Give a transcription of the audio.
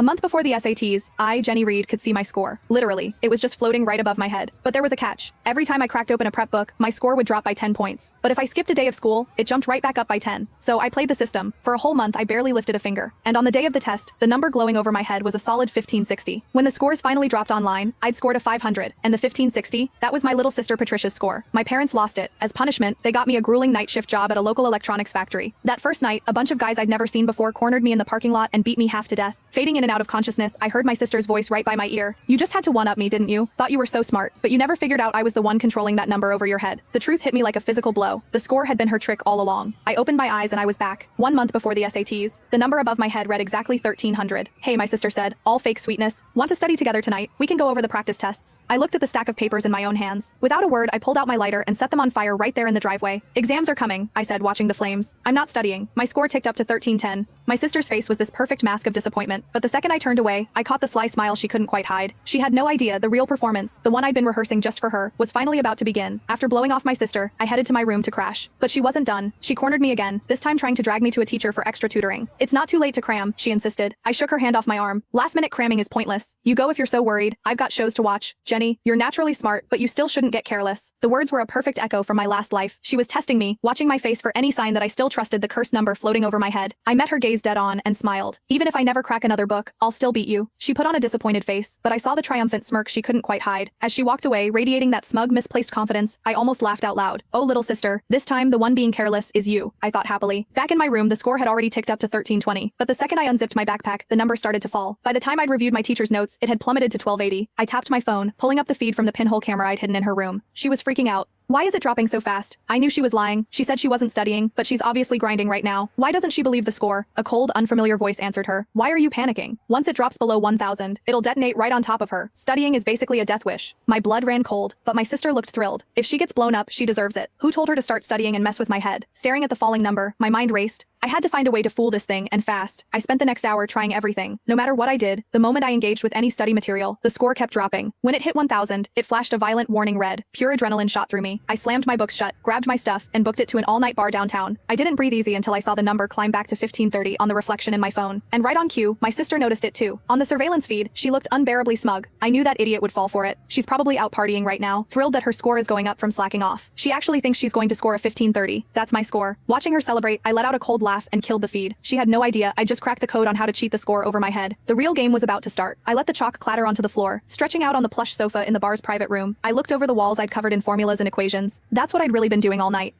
A month before the SATs, I, Jenny Reed, could see my score. Literally, it was just floating right above my head. But there was a catch. Every time I cracked open a prep book, my score would drop by 10 points. But if I skipped a day of school, it jumped right back up by 10. So I played the system. For a whole month, I barely lifted a finger. And on the day of the test, the number glowing over my head was a solid 1560. When the scores finally dropped online, I'd scored a 500, and the 1560, that was my little sister Patricia's score. My parents lost it. As punishment, they got me a grueling night shift job at a local electronics factory. That first night, a bunch of guys I'd never seen before cornered me in the parking lot and beat me half to death. Fading in and out of consciousness, I heard my sister's voice right by my ear. "You just had to one-up me, didn't you? Thought you were so smart, but you never figured out I was the one controlling that number over your head." The truth hit me like a physical blow. The score had been her trick all along. I opened my eyes and I was back. 1 month before the SATs, the number above my head read exactly 1300. "Hey," my sister said, all fake sweetness. "Want to study together tonight? We can go over the practice tests." I looked at the stack of papers in my own hands. Without a word, I pulled out my lighter and set them on fire right there in the driveway. "Exams are coming," I said, watching the flames. "I'm not studying." My score ticked up to 1310. My sister's face was this perfect mask of disappointment, but the second I turned away, I caught the sly smile she couldn't quite hide. She had no idea the real performance, the one I'd been rehearsing just for her, was finally about to begin. After blowing off my sister, I headed to my room to crash. But she wasn't done. She cornered me again, this time trying to drag me to a teacher for extra tutoring. "It's not too late to cram," she insisted. I shook her hand off my arm. "Last-minute cramming is pointless. You go if you're so worried. I've got shows to watch. Jenny, you're naturally smart, but you still shouldn't get careless." The words were a perfect echo from my last life. She was testing me, watching my face for any sign that I still trusted the cursed number floating over my head. I met her gaze dead on and smiled. "Even if I never crack another book, I'll still beat you." She put on a disappointed face, but I saw the triumphant smirk she couldn't quite hide. As she walked away, radiating that smug, misplaced confidence, I almost laughed out loud. "Oh, little sister, this time the one being careless is you," I thought happily. Back in my room, the score had already ticked up to 1320, but the second I unzipped my backpack, the number started to fall. By the time I'd reviewed my teacher's notes, it had plummeted to 1280. I tapped my phone, pulling up the feed from the pinhole camera I'd hidden in her room. She was freaking out. "Why is it dropping so fast?" I knew she was lying. She said she wasn't studying, but she's obviously grinding right now. "Why doesn't she believe the score?" A cold, unfamiliar voice answered her. "Why are you panicking? Once it drops below 1000, it'll detonate right on top of her. Studying is basically a death wish." My blood ran cold, but my sister looked thrilled. If she gets blown up, she deserves it. Who told her to start studying and mess with my head? Staring at the falling number, my mind raced. I had to find a way to fool this thing, and fast. I spent the next hour trying everything. No matter what I did, the moment I engaged with any study material, the score kept dropping. When it hit 1000, it flashed a violent warning red. Pure adrenaline shot through me. I slammed my books shut, grabbed my stuff, and booked it to an all-night bar downtown. I didn't breathe easy until I saw the number climb back to 1530 on the reflection in my phone. And right on cue, my sister noticed it too. On the surveillance feed, she looked unbearably smug. I knew that idiot would fall for it. She's probably out partying right now, thrilled that her score is going up from slacking off. She actually thinks she's going to score a 1530. That's my score. Watching her celebrate, I let out a cold laugh and killed the feed. She had no idea I just cracked the code on how to cheat the score over my head. The real game was about to start. I let the chalk clatter onto the floor, stretching out on the plush sofa in the bar's private room. I looked over the walls I'd covered in formulas and equations. That's what I'd really been doing all night.